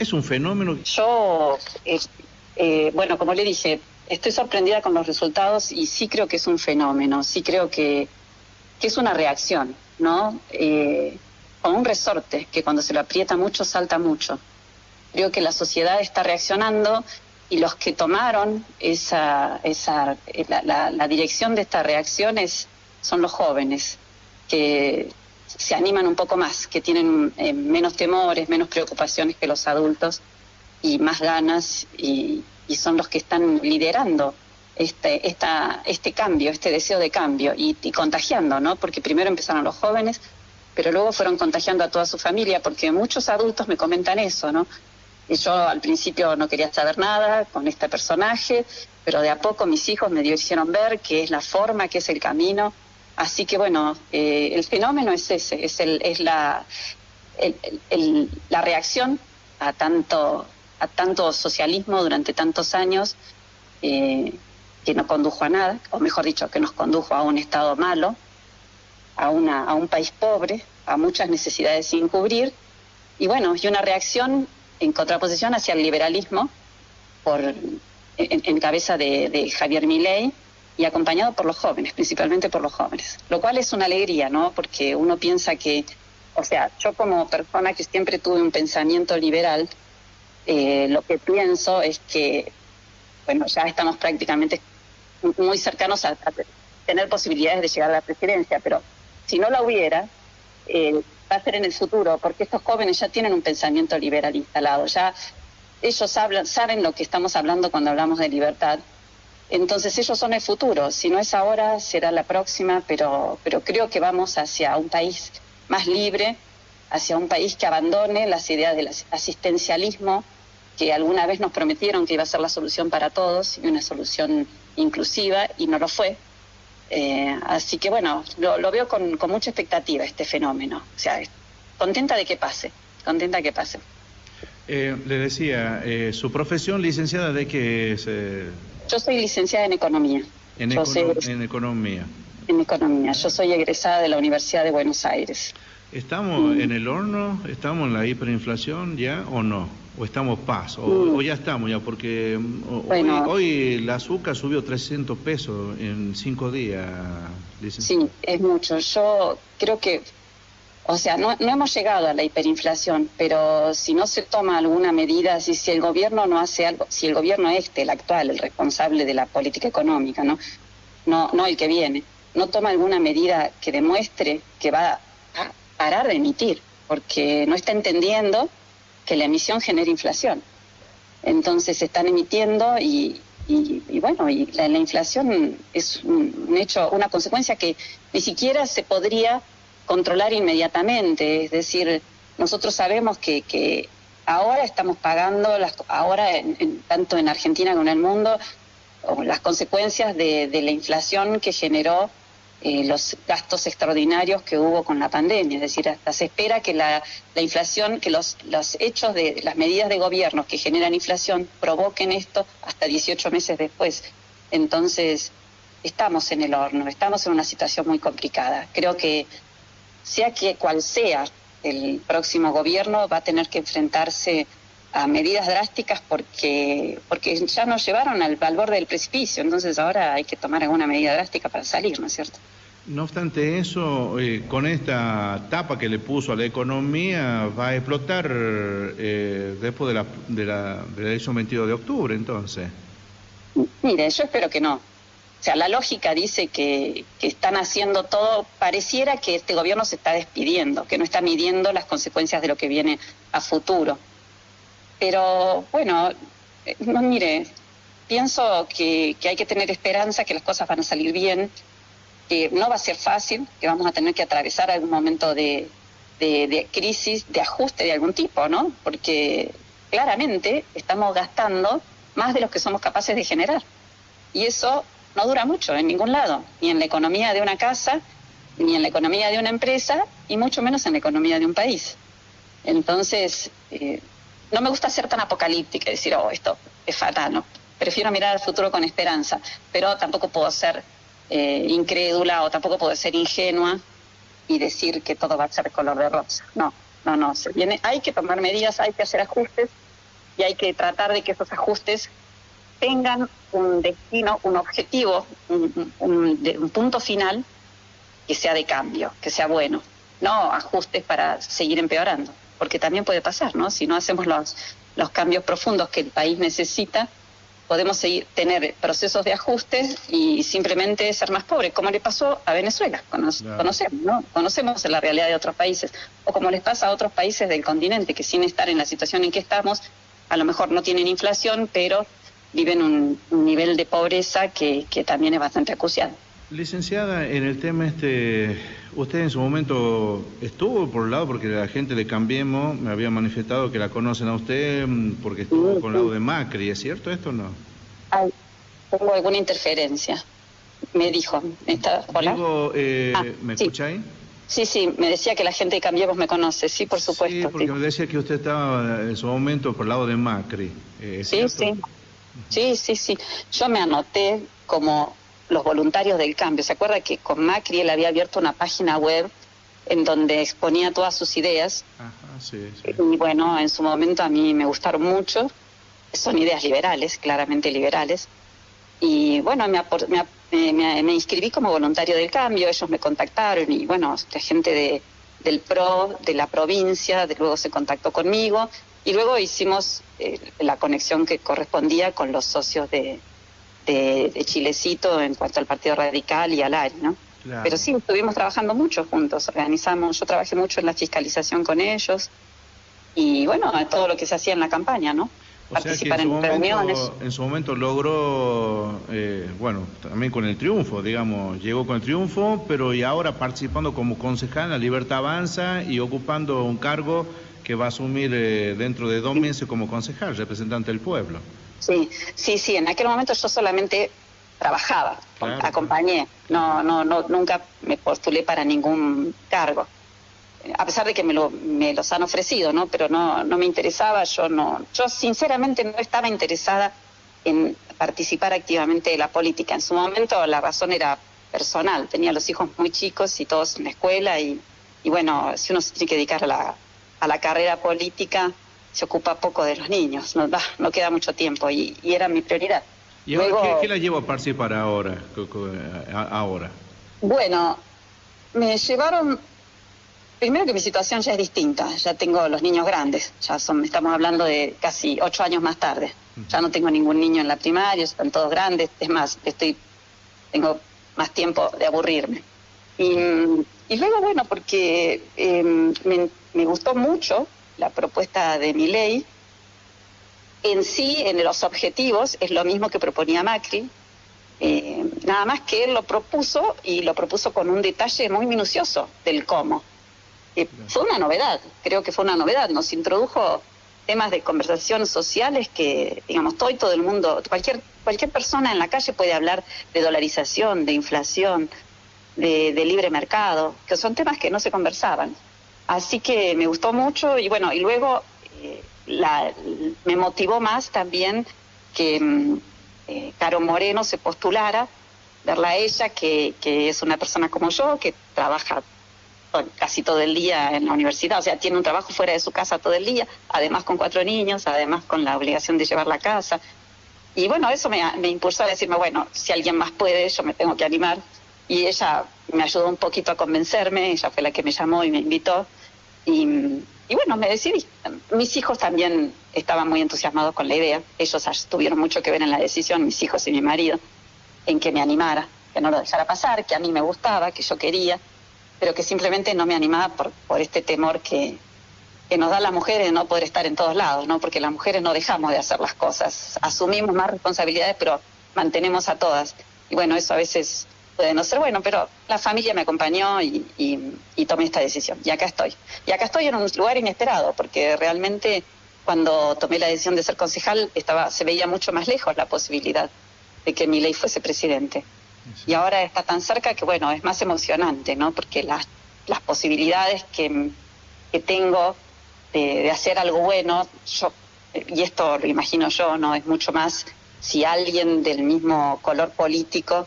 ¿Es un fenómeno? Yo, bueno, como le dije, estoy sorprendida con los resultados y sí creo que es un fenómeno, sí creo que es una reacción, ¿no? Con un resorte que cuando se lo aprieta mucho, salta mucho. Creo que la sociedad está reaccionando y los que tomaron la dirección de esta reacción son los jóvenes, que se animan un poco más, que tienen menos temores, menos preocupaciones que los adultos y más ganas, y son los que están liderando este cambio, este deseo de cambio y contagiando, ¿no? Porque primero empezaron los jóvenes, pero luego fueron contagiando a toda su familia, porque muchos adultos me comentan eso, ¿no? Y yo al principio no quería saber nada con este personaje, pero de a poco mis hijos me hicieron ver que es la forma, que es el camino. Así que bueno, el fenómeno es ese, es la reacción a tanto socialismo durante tantos años, que no condujo a nada, o mejor dicho, que nos condujo a un estado malo, a un país pobre, a muchas necesidades sin cubrir, y bueno, y una reacción en contraposición hacia el liberalismo, en cabeza de Javier Milei, y acompañado por los jóvenes, principalmente por los jóvenes, lo cual es una alegría, ¿no? Porque uno piensa que, o sea, yo como persona que siempre tuve un pensamiento liberal, lo que pienso es que, bueno, ya estamos prácticamente muy cercanos a tener posibilidades de llegar a la presidencia, pero si no la hubiera, va a ser en el futuro, porque estos jóvenes ya tienen un pensamiento liberal instalado, ya ellos saben lo que estamos hablando cuando hablamos de libertad. Entonces ellos son el futuro, si no es ahora, será la próxima, pero creo que vamos hacia un país más libre, hacia un país que abandone las ideas del asistencialismo, que alguna vez nos prometieron que iba a ser la solución para todos, y una solución inclusiva, y no lo fue. Así que bueno, lo veo con mucha expectativa este fenómeno, o sea, contenta de que pase, contenta que pase. Le decía, su profesión, licenciada, ¿de qué es? Yo soy licenciada en Economía. En Economía. En Economía. Yo soy egresada de la Universidad de Buenos Aires. ¿Estamos en el horno? ¿Estamos en la hiperinflación ya o no? ¿O estamos o ya estamos ya? Porque bueno, hoy la azúcar subió 300 pesos en 5 días, licenciada. Sí, es mucho. Yo creo que, o sea, no hemos llegado a la hiperinflación, pero si no se toma alguna medida, si el gobierno no hace algo, si el gobierno el actual, el responsable de la política económica, no el que viene, no toma alguna medida que demuestre que va a parar de emitir, porque no está entendiendo que la emisión genera inflación. Entonces están emitiendo y bueno, y la inflación es un hecho, una consecuencia que ni siquiera se podría controlar inmediatamente. Es decir, nosotros sabemos que ahora estamos pagando, ahora tanto en Argentina como en el mundo, las consecuencias de la inflación que generó los gastos extraordinarios que hubo con la pandemia. Es decir, hasta se espera que la inflación, que los hechos de las medidas de gobierno que generan inflación provoquen esto hasta 18 meses después. Entonces, estamos en el horno, estamos en una situación muy complicada. Creo que cual sea el próximo gobierno, va a tener que enfrentarse a medidas drásticas porque ya nos llevaron al borde del precipicio. Entonces ahora hay que tomar alguna medida drástica para salir, ¿no es cierto? No obstante eso, con esta tapa que le puso a la economía, va a explotar después de la elección 22 de octubre, entonces. Mire, yo espero que no. O sea, la lógica dice que están haciendo todo, pareciera que este gobierno se está despidiendo, que no está midiendo las consecuencias de lo que viene a futuro. Pero bueno, no, mire, pienso que hay que tener esperanza, que las cosas van a salir bien, que no va a ser fácil, que vamos a tener que atravesar algún momento de crisis, de ajuste de algún tipo, ¿no? Porque claramente estamos gastando más de lo que somos capaces de generar. Y eso no dura mucho en ningún lado, ni en la economía de una casa, ni en la economía de una empresa, y mucho menos en la economía de un país. Entonces, no me gusta ser tan apocalíptica y decir, esto es fatal, ¿no? Prefiero mirar al futuro con esperanza, pero tampoco puedo ser incrédula o tampoco puedo ser ingenua y decir que todo va a ser color de rosa. No, hay que tomar medidas, hay que hacer ajustes, y hay que tratar de que esos ajustes tengan un destino, un objetivo, un punto final que sea de cambio, que sea bueno, no ajustes para seguir empeorando, porque también puede pasar, ¿no? Si no hacemos los cambios profundos que el país necesita, podemos tener procesos de ajuste y simplemente ser más pobres, como le pasó a Venezuela, conocemos, ¿no? Conocemos la realidad de otros países, o como les pasa a otros países del continente, que sin estar en la situación en que estamos, a lo mejor no tienen inflación, pero viven un nivel de pobreza que también es bastante acuciado. Licenciada, en el tema usted en su momento estuvo por un lado, porque la gente de Cambiemos me había manifestado que la conocen a usted porque estuvo con el lado de Macri, ¿es cierto esto o no? Hubo alguna interferencia, me dijo. ¿Hola? Digo, ¿me escucha ahí? Sí, me decía que la gente de Cambiemos me conoce, sí, por supuesto. Sí, porque me decía que usted estaba en su momento por el lado de Macri. Sí. Yo me anoté como los voluntarios del cambio. ¿Se acuerda que con Macri él había abierto una página web en donde exponía todas sus ideas? Ajá, sí. Y bueno, en su momento a mí me gustaron mucho. Son ideas liberales, claramente liberales. Y bueno, me inscribí como voluntario del cambio, ellos me contactaron y bueno, la gente del PRO, de la provincia, luego se contactó conmigo y luego hicimos la conexión que correspondía con los socios de Chilecito en cuanto al Partido Radical y al ARI, ¿no? Claro. Pero sí, estuvimos trabajando mucho juntos, yo trabajé mucho en la fiscalización con ellos y bueno, todo lo que se hacía en la campaña, ¿no? O sea que en su momento logró, bueno, también con el triunfo, digamos, llegó con el triunfo, pero y ahora participando como concejal en la Libertad Avanza y ocupando un cargo que va a asumir dentro de 2 meses como concejal, representante del pueblo. Sí, en aquel momento yo solamente trabajaba, claro, acompañé, nunca me postulé para ningún cargo. A pesar de que me los han ofrecido, ¿no? Pero no me interesaba, yo sinceramente no estaba interesada en participar activamente de la política. En su momento la razón era personal, tenía los hijos muy chicos y todos en la escuela y bueno, si uno se tiene que dedicar a la carrera política, se ocupa poco de los niños, no queda mucho tiempo y era mi prioridad. ¿Y ahora luego, qué la llevó a participar ahora? Bueno, me llevaron... Primero que mi situación ya es distinta, ya tengo los niños grandes, estamos hablando de casi 8 años más tarde. Ya no tengo ningún niño en la primaria, están todos grandes, es más, tengo más tiempo de aburrirme. Y luego, bueno, porque me gustó mucho la propuesta de Milei. En sí, en los objetivos, es lo mismo que proponía Macri, nada más que él lo propuso y lo propuso con un detalle muy minucioso del cómo. Fue una novedad, creo que fue una novedad, nos introdujo temas de conversación sociales que, digamos, todo el mundo, cualquier persona en la calle puede hablar de dolarización, de inflación, de libre mercado, que son temas que no se conversaban. Así que me gustó mucho y bueno, y luego me motivó más también que Caro Moreno se postulara, verla a ella, que es una persona como yo, que trabaja casi todo el día en la universidad, o sea, tiene un trabajo fuera de su casa todo el día, además con 4 niños, además con la obligación de llevarla a casa. Y bueno, eso me impulsó a decirme, bueno, si alguien más puede, yo me tengo que animar. Y ella me ayudó un poquito a convencerme, ella fue la que me llamó y me invitó. Y bueno, me decidí. Mis hijos también estaban muy entusiasmados con la idea, ellos tuvieron mucho que ver en la decisión, mis hijos y mi marido, en que me animara, que no lo dejara pasar, que a mí me gustaba, que yo quería, pero que simplemente no me animaba por este temor que nos da las mujeres de no poder estar en todos lados, ¿no? Porque las mujeres no dejamos de hacer las cosas, asumimos más responsabilidades, pero mantenemos a todas. Y bueno, eso a veces puede no ser bueno, pero la familia me acompañó y tomé esta decisión. Y acá estoy. Y acá estoy en un lugar inesperado, porque realmente cuando tomé la decisión de ser concejal se veía mucho más lejos la posibilidad de que Milei fuese presidente. Y ahora está tan cerca que, bueno, es más emocionante, ¿no? Porque las posibilidades que tengo de hacer algo bueno, y esto lo imagino yo, ¿no? Es mucho más si alguien del mismo color político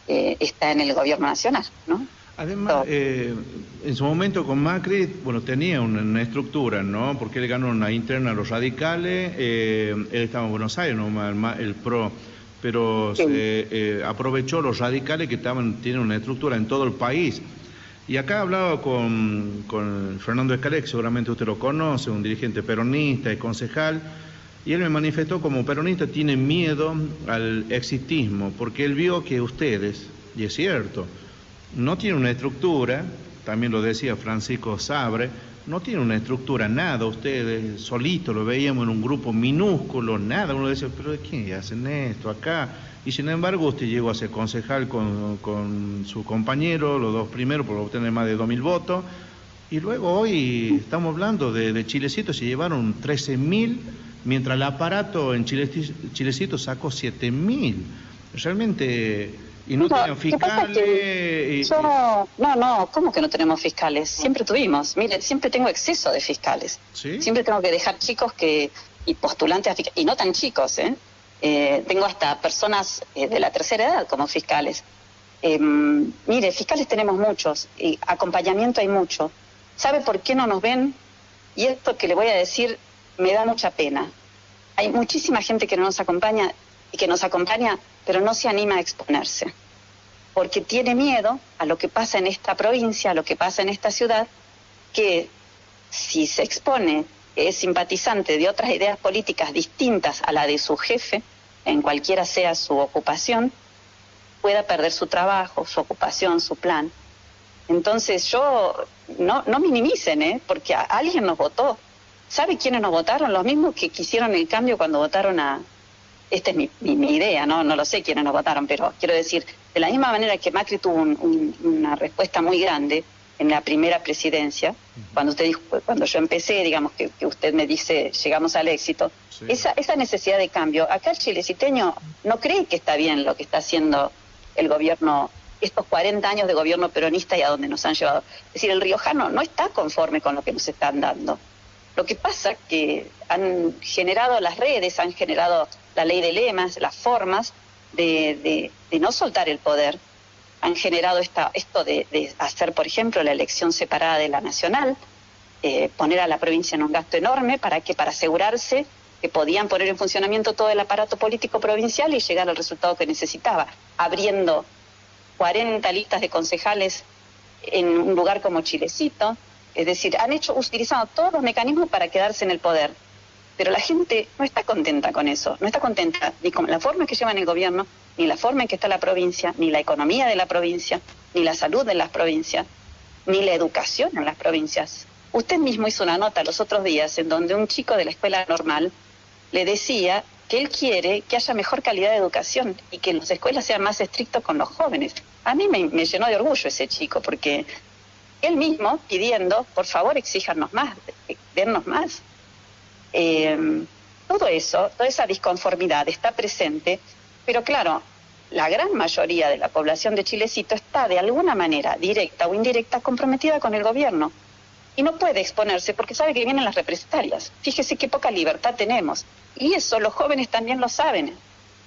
está en el gobierno nacional, ¿no? Además, en su momento con Macri, bueno, tenía una estructura, ¿no? Porque él ganó una interna a los radicales, él estaba en Buenos Aires, ¿no? El PRO, pero Sí. aprovechó los radicales que tienen una estructura en todo el país. Y acá hablaba con Fernando Escalé, que seguramente usted lo conoce, un dirigente peronista y concejal, y él me manifestó como peronista tiene miedo al exitismo, porque él vio que ustedes, y es cierto, no tiene una estructura, también lo decía Francisco Sabre, no tiene una estructura, nada, ustedes solitos lo veíamos en un grupo minúsculo, nada, uno decía, pero ¿de quién hacen esto acá? Y sin embargo usted llegó a ser concejal con su compañero, los dos primeros, por obtener más de 2.000 votos, y luego hoy estamos hablando de Chilecito, se llevaron 13.000, mientras el aparato en Chilecito sacó 7.000. Realmente... Y no tenían fiscales. No, ¿cómo que no tenemos fiscales? Siempre tuvimos. Mire, siempre tengo exceso de fiscales. ¿Sí? Siempre tengo que dejar chicos y postulantes a fiscales, y no tan chicos, tengo hasta personas de la tercera edad como fiscales. Mire, fiscales tenemos muchos, y acompañamiento hay mucho. ¿Sabe por qué no nos ven? Y esto que le voy a decir me da mucha pena. Hay muchísima gente que no nos acompaña y que nos acompaña, pero no se anima a exponerse, porque tiene miedo a lo que pasa en esta provincia, a lo que pasa en esta ciudad, que si se expone, es simpatizante de otras ideas políticas distintas a la de su jefe, en cualquiera sea su ocupación, pueda perder su trabajo, su ocupación, su plan. Entonces no minimicen, porque alguien nos votó. ¿Sabe quiénes nos votaron? Los mismos que quisieron el cambio cuando votaron a... Esta es mi idea, no lo sé quiénes nos votaron, pero quiero decir, de la misma manera que Macri tuvo una respuesta muy grande en la primera presidencia, cuando usted dijo, cuando yo empecé, digamos que usted me dice, llegamos al éxito, sí. Esa necesidad de cambio, acá el chileciteño no cree que está bien lo que está haciendo el gobierno, estos 40 años de gobierno peronista y a donde nos han llevado. Es decir, el riojano no está conforme con lo que nos están dando. Lo que pasa es que han generado las redes, han generado la ley de lemas, las formas de no soltar el poder. Han generado esto de hacer, por ejemplo, la elección separada de la nacional, poner a la provincia en un gasto enorme para asegurarse que podían poner en funcionamiento todo el aparato político provincial y llegar al resultado que necesitaba, abriendo 40 listas de concejales en un lugar como Chilecito. Es decir, han utilizado todos los mecanismos para quedarse en el poder. Pero la gente no está contenta con eso, no está contenta ni con la forma en que llevan el gobierno, ni la forma en que está la provincia, ni la economía de la provincia, ni la salud de las provincias, ni la educación en las provincias. Usted mismo hizo una nota los otros días en donde un chico de la escuela normal le decía que él quiere que haya mejor calidad de educación y que las escuelas sean más estrictos con los jóvenes. A mí me llenó de orgullo ese chico, porque él mismo pidiendo, por favor, exíjanos más, dennos más. Todo eso, toda esa disconformidad está presente, pero claro, la gran mayoría de la población de Chilecito está de alguna manera, directa o indirecta, comprometida con el gobierno y no puede exponerse porque sabe que vienen las represalias. Fíjese qué poca libertad tenemos, y eso los jóvenes también lo saben,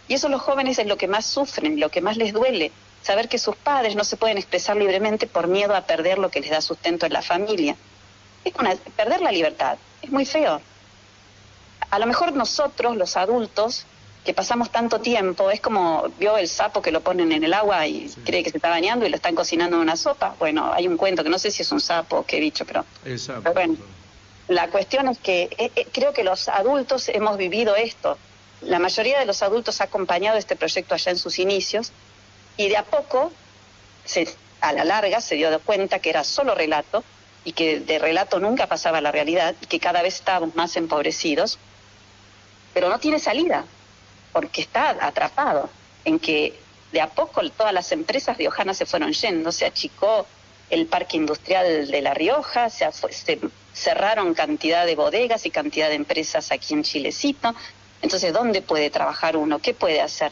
y eso los jóvenes es lo que más sufren, lo que más les duele, saber que sus padres no se pueden expresar libremente por miedo a perder lo que les da sustento en la familia. Perder la libertad es muy feo. A lo mejor nosotros, los adultos, que pasamos tanto tiempo, es como vio el sapo que lo ponen en el agua y sí, cree que se está bañando y lo están cocinando en una sopa. Bueno, hay un cuento que no sé si es un sapo o qué bicho, pero bueno, la cuestión es que creo que los adultos hemos vivido esto. La mayoría de los adultos ha acompañado este proyecto allá en sus inicios y de a poco, a la larga, se dio cuenta que era solo relato y que de relato nunca pasaba a la realidad y que cada vez estábamos más empobrecidos, pero no tiene salida, porque está atrapado en que de a poco todas las empresas riojanas se fueron yendo, se achicó el parque industrial de La Rioja, se cerraron cantidad de bodegas y cantidad de empresas aquí en Chilecito. Entonces, ¿dónde puede trabajar uno? ¿Qué puede hacer?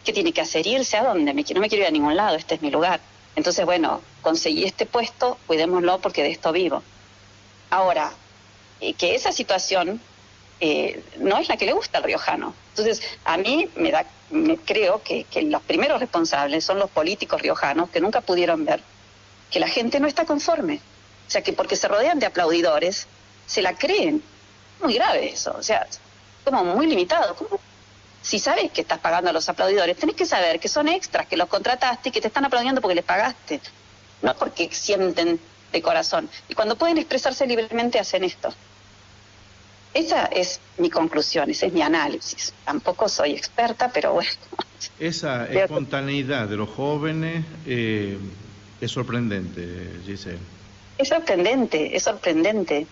¿Qué tiene que hacer? ¿Irse a dónde? No me quiero ir a ningún lado, este es mi lugar. Entonces, bueno, conseguí este puesto, cuidémoslo porque de esto vivo. Ahora, que esa situación no es la que le gusta al riojano. Entonces, a mí creo que los primeros responsables son los políticos riojanos que nunca pudieron ver que la gente no está conforme. O sea, que porque se rodean de aplaudidores, se la creen. Muy grave eso, o sea, como muy limitado. ¿Cómo? Si sabes que estás pagando a los aplaudidores, tenés que saber que son extras, que los contrataste y que te están aplaudiendo porque les pagaste, no porque sienten de corazón. Y cuando pueden expresarse libremente, hacen esto. Esa es mi conclusión, ese es mi análisis. Tampoco soy experta, pero bueno. Esa espontaneidad de los jóvenes es sorprendente, Giselle. Es sorprendente, es sorprendente.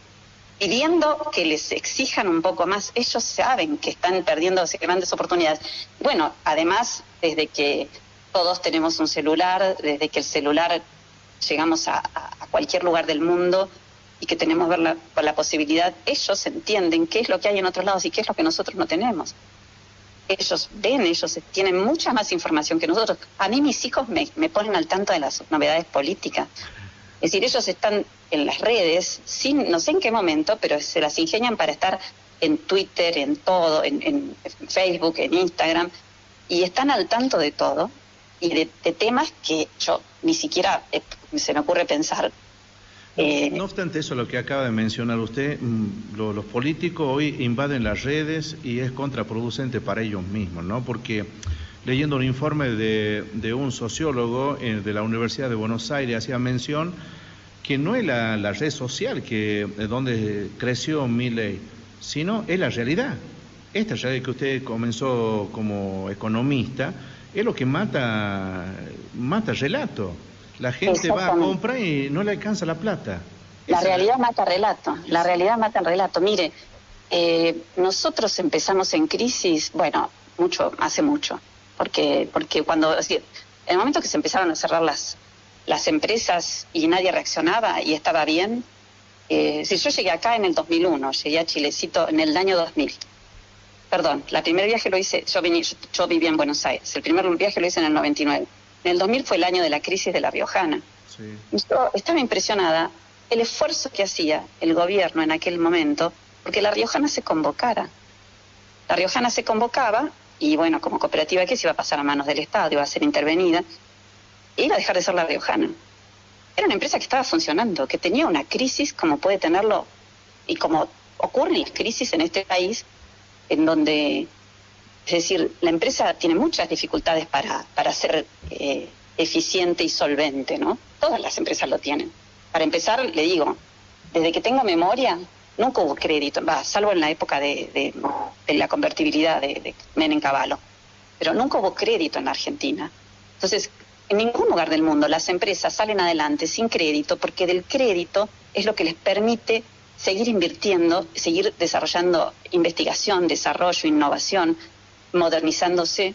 Pidiendo que les exijan un poco más, ellos saben que están perdiendo grandes oportunidades. Bueno, además, desde que todos tenemos un celular, desde que el celular llegamos a cualquier lugar del mundo y que tenemos la posibilidad, ellos entienden qué es lo que hay en otros lados y qué es lo que nosotros no tenemos. Ellos ven, ellos tienen mucha más información que nosotros. A mí mis hijos me ponen al tanto de las novedades políticas. Es decir, ellos están en las redes, no sé en qué momento, pero se las ingenian para estar en Twitter, en todo, en Facebook, en Instagram, y están al tanto de todo, y de temas que yo ni siquiera se me ocurre pensar. No obstante eso, lo que acaba de mencionar usted, los políticos hoy invaden las redes y es contraproducente para ellos mismos, ¿no? Porque leyendo un informe de un sociólogo de la Universidad de Buenos Aires, hacía mención que no es la red social donde creció Milei, sino es la realidad. Esta realidad que usted comenzó como economista es lo que mata relato. La gente va a comprar y no le alcanza la plata. La realidad mata relato, la realidad mata el relato. Mire, nosotros empezamos en crisis, bueno, hace mucho, porque cuando, en el momento que se empezaron a cerrar las empresas y nadie reaccionaba y estaba bien, si yo llegué acá en el 2001, llegué a Chilecito en el año 2000. Perdón, el primer viaje lo hice, yo vivía en Buenos Aires, el primer viaje lo hice en el 99. En el 2000 fue el año de la crisis de La Riojana. Sí. Yo estaba impresionada el esfuerzo que hacía el gobierno en aquel momento porque La Riojana se convocara. La Riojana se convocaba y bueno, como cooperativa que se iba a pasar a manos del Estado, iba a ser intervenida, e iba a dejar de ser La Riojana. Era una empresa que estaba funcionando, que tenía una crisis como puede tenerlo, y como ocurren las crisis en este país, en donde, es decir, la empresa tiene muchas dificultades para ser eficiente y solvente, ¿no? Todas las empresas lo tienen. Para empezar, le digo, desde que tengo memoria, nunca hubo crédito, salvo en la época de la convertibilidad de Menem Cavallo, pero nunca hubo crédito en la Argentina. Entonces, en ningún lugar del mundo las empresas salen adelante sin crédito, porque del crédito es lo que les permite seguir invirtiendo, seguir desarrollando investigación, desarrollo, innovación, modernizándose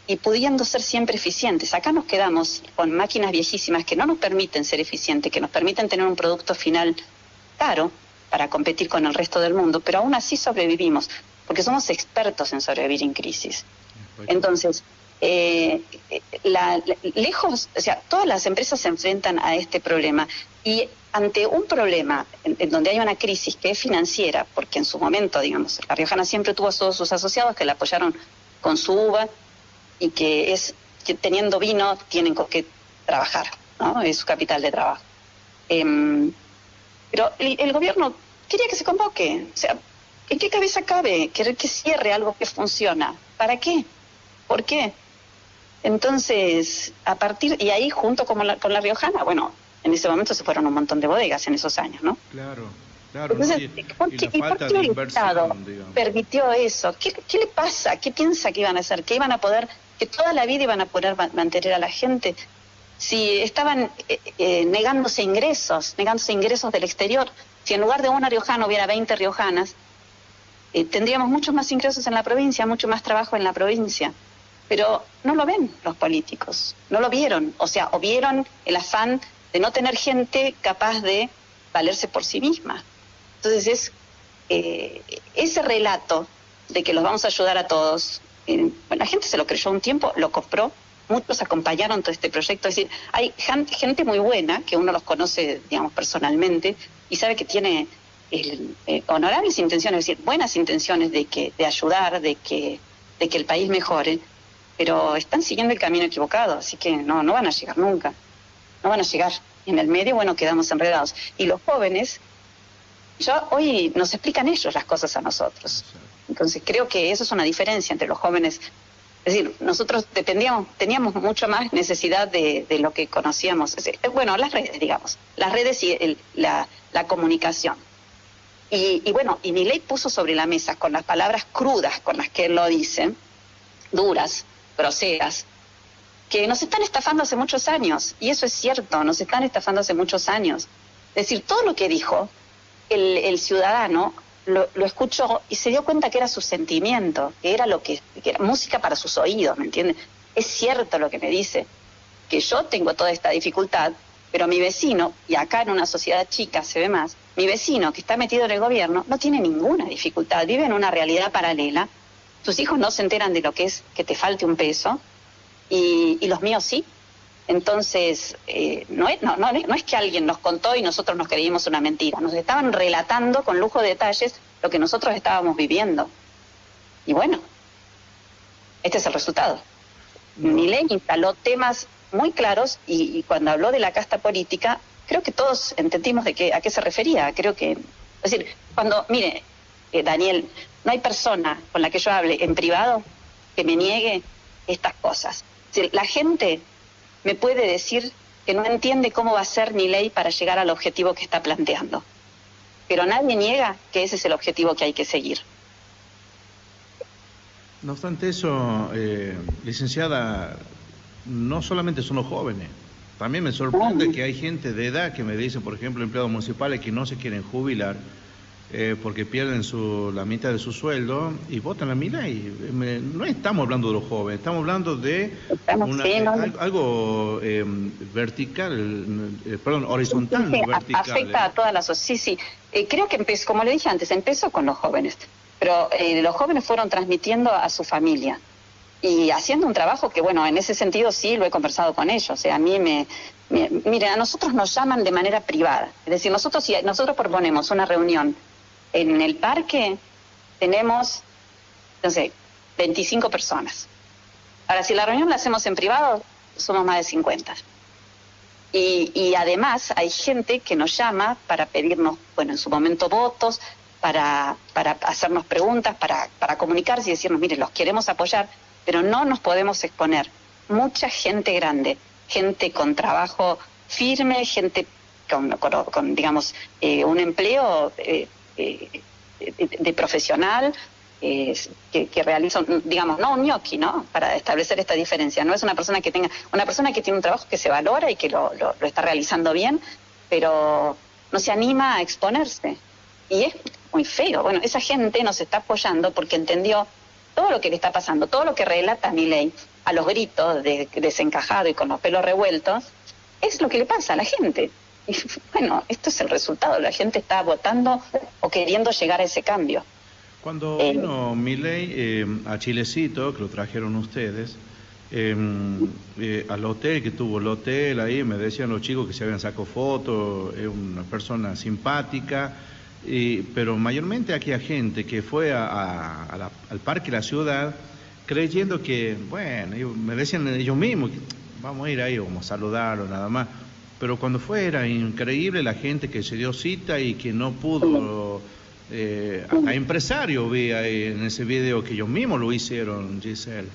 y pudiendo ser siempre eficientes. Acá nos quedamos con máquinas viejísimas que no nos permiten ser eficientes, que nos permiten tener un producto final caro para competir con el resto del mundo, pero aún así sobrevivimos, porque somos expertos en sobrevivir en crisis. Entonces, lejos, o sea, todas las empresas se enfrentan a este problema y ante un problema en donde hay una crisis que es financiera, porque en su momento, digamos, La Riojana siempre tuvo a todos sus asociados que la apoyaron con su uva y que teniendo vino tienen con qué trabajar, ¿no? Es su capital de trabajo. Pero el gobierno quería que se convoque, o sea, ¿en qué cabeza cabe querer que cierre algo que funciona? ¿Para qué? ¿Por qué? Entonces, y ahí junto con la Riojana, bueno, en ese momento se fueron un montón de bodegas en esos años, ¿no? Claro. Entonces, ¿por qué el Estado permitió eso? ¿Qué le pasa? ¿Qué piensa que iban a hacer? ¿Que toda la vida iban a poder mantener a la gente? Si estaban negándose ingresos del exterior, si en lugar de una riojana hubiera 20 riojanas, tendríamos muchos más ingresos en la provincia, mucho más trabajo en la provincia. Pero no lo ven los políticos, no lo vieron, o sea, o vieron el afán de no tener gente capaz de valerse por sí misma. Entonces ese relato de que los vamos a ayudar a todos, bueno, la gente se lo creyó un tiempo, lo compró, muchos acompañaron todo este proyecto, es decir, hay gente muy buena, que uno los conoce, digamos, personalmente, y sabe que tiene honorables intenciones, es decir, buenas intenciones de ayudar, de que el país mejore, pero están siguiendo el camino equivocado, así que no van a llegar nunca, no van a llegar. En el medio, bueno, quedamos enredados. Y los jóvenes, hoy nos explican ellos las cosas a nosotros. Entonces creo que eso es una diferencia entre los jóvenes. Es decir, nosotros teníamos mucho más necesidad de lo que conocíamos. Es decir, bueno, las redes, digamos. Las redes y la comunicación. Y bueno, y Milei puso sobre la mesa, con las palabras crudas con las que él lo dice, duras, groseras, que nos están estafando hace muchos años. Y eso es cierto, nos están estafando hace muchos años. Es decir, todo lo que dijo el ciudadano lo escuchó y se dio cuenta que era su sentimiento, que era que era música para sus oídos, ¿me entiendes? Es cierto lo que me dice, que yo tengo toda esta dificultad, pero mi vecino, y acá en una sociedad chica se ve más, mi vecino que está metido en el gobierno no tiene ninguna dificultad, vive en una realidad paralela, sus hijos no se enteran de lo que es que te falte un peso, y los míos sí. Entonces, no es que alguien nos contó y nosotros nos creímos una mentira. Nos estaban relatando con lujo de detalles lo que nosotros estábamos viviendo. Y bueno, este es el resultado. Milei instaló temas muy claros y cuando habló de la casta política, creo que todos entendimos a qué se refería. Creo que, es decir, mire, Daniel, no hay persona con la que yo hable en privado que me niegue estas cosas. Es decir, la gente me puede decir que no entiende cómo va a ser Milei para llegar al objetivo que está planteando. Pero nadie niega que ese es el objetivo que hay que seguir. No obstante eso, licenciada, no solamente son los jóvenes. También me sorprende que hay gente de edad que me dice, por ejemplo, empleados municipales que no se quieren jubilar porque pierden la mitad de su sueldo y votan a Milei. No estamos hablando de los jóvenes, estamos hablando de algo vertical, horizontal, no vertical. Afecta a toda la sociedad. Sí. Creo que como le dije antes, empezó con los jóvenes, pero los jóvenes fueron transmitiendo a su familia y haciendo un trabajo que, bueno, en ese sentido sí lo he conversado con ellos. O sea, a mí miren, a nosotros nos llaman de manera privada. Es decir, si nosotros proponemos una reunión en el parque, tenemos, no sé, 25 personas. Ahora, si la reunión la hacemos en privado, somos más de 50. Y además hay gente que nos llama para pedirnos, bueno, en su momento votos, para hacernos preguntas, para comunicarse y decirnos, mire, los queremos apoyar, pero no nos podemos exponer. Mucha gente grande, gente con trabajo firme, gente con digamos, un empleo de profesional que realiza, digamos, no un ñoqui, ¿no? Para establecer esta diferencia. No es una persona que tiene un trabajo que se valora y que lo está realizando bien, pero no se anima a exponerse. Y es muy feo. Bueno, esa gente nos está apoyando porque entendió todo lo que le está pasando, todo lo que relata Milei a los gritos, desencajado y con los pelos revueltos, es lo que le pasa a la gente. Y bueno, esto es el resultado. La gente está votando o queriendo llegar a ese cambio. Cuando vino Milei a Chilecito, que lo trajeron ustedes, al hotel, que tuvo el hotel ahí, me decían los chicos que se habían sacado fotos, es una persona simpática, pero mayormente aquella gente que fue al parque de la ciudad creyendo que, bueno, me decían ellos mismos, que vamos a ir ahí, vamos a saludarlo nada más, pero cuando fue era increíble la gente que se dio cita y que no pudo, a empresarios vi ahí en ese video que ellos mismos lo hicieron, Giselle.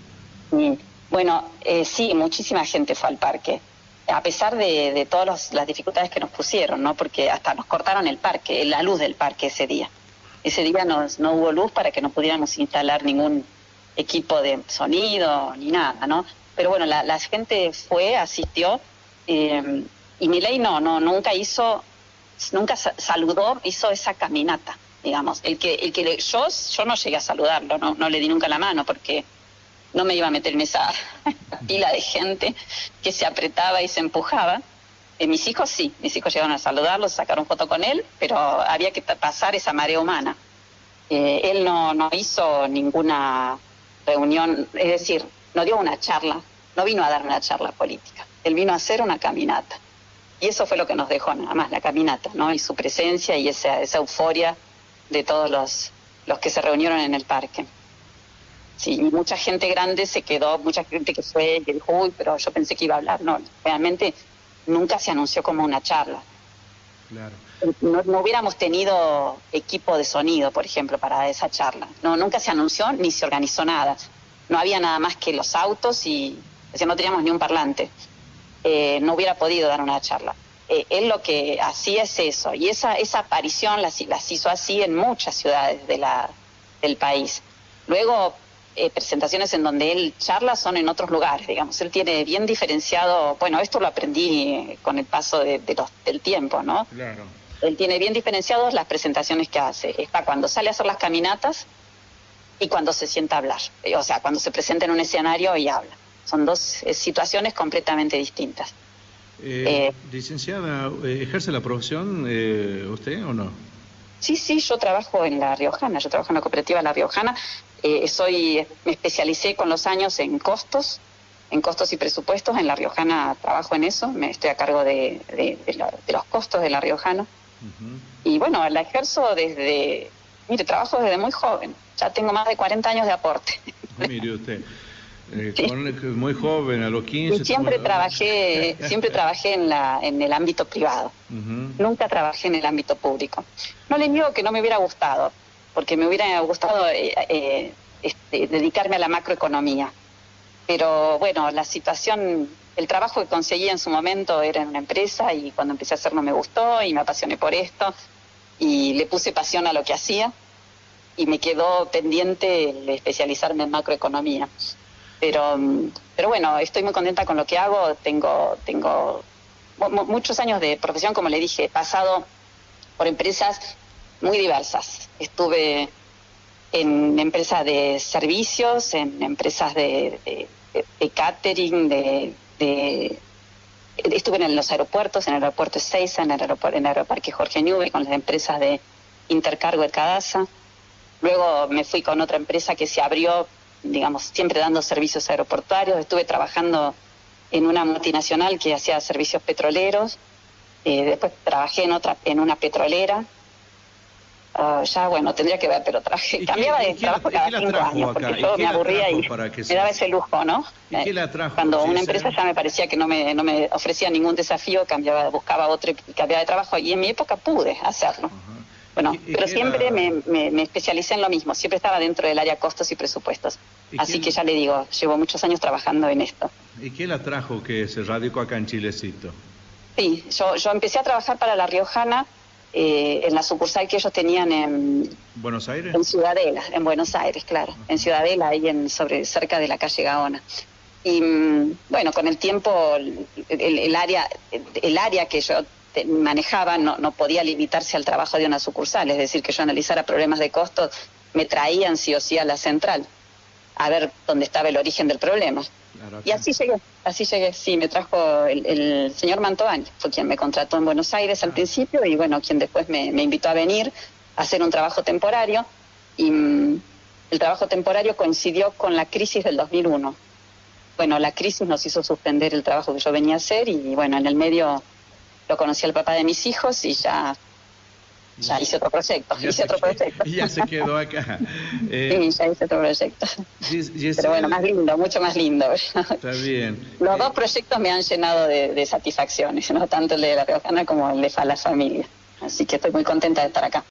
Bueno, sí, muchísima gente fue al parque, a pesar de todas las dificultades que nos pusieron, ¿no? Porque hasta nos cortaron el parque, la luz del parque ese día. Ese día no hubo luz para que no pudiéramos instalar ningún equipo de sonido ni nada, ¿no? Pero bueno, la gente asistió, y Milei nunca saludó, hizo esa caminata, digamos. Yo no llegué a saludarlo, no le di nunca la mano porque no me iba a meter en esa pila de gente que se apretaba y se empujaba. Mis hijos sí, mis hijos llegaron a saludarlo, sacaron foto con él, pero había que pasar esa marea humana. Él no hizo ninguna reunión, es decir, no dio una charla, no vino a dar una charla política, él vino a hacer una caminata. Y eso fue lo que nos dejó nada más, la caminata, ¿no? Y su presencia y esa euforia de todos los que se reunieron en el parque. Sí, mucha gente grande se quedó, mucha gente que fue y dijo, uy, pero yo pensé que iba a hablar. No, realmente nunca se anunció como una charla. Claro. No hubiéramos tenido equipo de sonido, por ejemplo, para esa charla. No, nunca se anunció ni se organizó nada. No había nada más que los autos y, o sea, no teníamos ni un parlante. No hubiera podido dar una charla. Él lo que hacía es eso, y esa aparición las hizo así en muchas ciudades del país. Luego, presentaciones en donde él charla son en otros lugares, digamos. Él tiene bien diferenciado, bueno, esto lo aprendí con el paso del tiempo, ¿no? Claro. Él tiene bien diferenciados las presentaciones que hace. Está cuando sale a hacer las caminatas y cuando se sienta a hablar. O sea, cuando se presenta en un escenario y habla. Son dos situaciones completamente distintas. Licenciada, ¿ejerce la profesión usted o no? Sí, yo trabajo en La Riojana, yo trabajo en la cooperativa La Riojana. Me especialicé con los años en costos y presupuestos. En La Riojana trabajo en eso, estoy a cargo de los costos de La Riojana. Y bueno, la ejerzo trabajo desde muy joven, ya tengo más de 40 años de aporte. Mire usted, muy joven, a los 15... Y siempre trabajé en el ámbito privado, nunca trabajé en el ámbito público. No le niego que no me hubiera gustado, porque me hubiera gustado dedicarme a la macroeconomía. Pero bueno, la situación, el trabajo que conseguí en su momento era en una empresa y cuando empecé a hacerlo me gustó y me apasioné por esto y le puse pasión a lo que hacía y me quedó pendiente el especializarme en macroeconomía. Pero bueno, estoy muy contenta con lo que hago. Tengo muchos años de profesión, como le dije, he pasado por empresas muy diversas. Estuve en empresas de servicios, en empresas de catering, estuve en los aeropuertos, en el aeropuerto Ezeiza, en el aeroparque Jorge Newbery, con las empresas de Intercargo de Cadasa. Luego me fui con otra empresa que se abrió, digamos, siempre dando servicios aeroportuarios. Estuve trabajando en una multinacional que hacía servicios petroleros. Después trabajé en una petrolera. Ya, bueno, tendría que ver, pero cambiaba de trabajo cada 5 años, porque yo me aburría y me daba ese lujo, ¿no? ¿Y qué la trajo? Cuando una empresa ya me parecía que no me ofrecía ningún desafío, buscaba otro y cambiaba de trabajo, y en mi época pude hacerlo. Bueno, pero siempre me especialicé en lo mismo, siempre estaba dentro del área costos y presupuestos. Así que ya le digo, llevo muchos años trabajando en esto. ¿Y qué la trajo que se radicó acá en Chilecito? Sí, yo empecé a trabajar para La Riojana, en la sucursal que ellos tenían en ¿Buenos Aires? En Ciudadela, en Buenos Aires, claro, en Ciudadela, ahí cerca de la calle Gaona. Y bueno, con el tiempo el área que yo manejaba no podía limitarse al trabajo de una sucursal, es decir, que yo analizara problemas de costos, me traían sí o sí a la central a ver dónde estaba el origen del problema. Claro, y así llegué, sí, me trajo el señor Mantovani, fue quien me contrató en Buenos Aires al principio y bueno, quien después me invitó a venir a hacer un trabajo temporario y el trabajo temporario coincidió con la crisis del 2001. Bueno, la crisis nos hizo suspender el trabajo que yo venía a hacer y bueno, en el medio lo conocí al papá de mis hijos y ya hice otro proyecto. Y ya se quedó acá. Sí, ya hice otro proyecto. Pero bueno, más lindo, mucho más lindo. Está bien. Los dos proyectos me han llenado de satisfacciones, no tanto el de La Riojana como el de la familia. Así que estoy muy contenta de estar acá.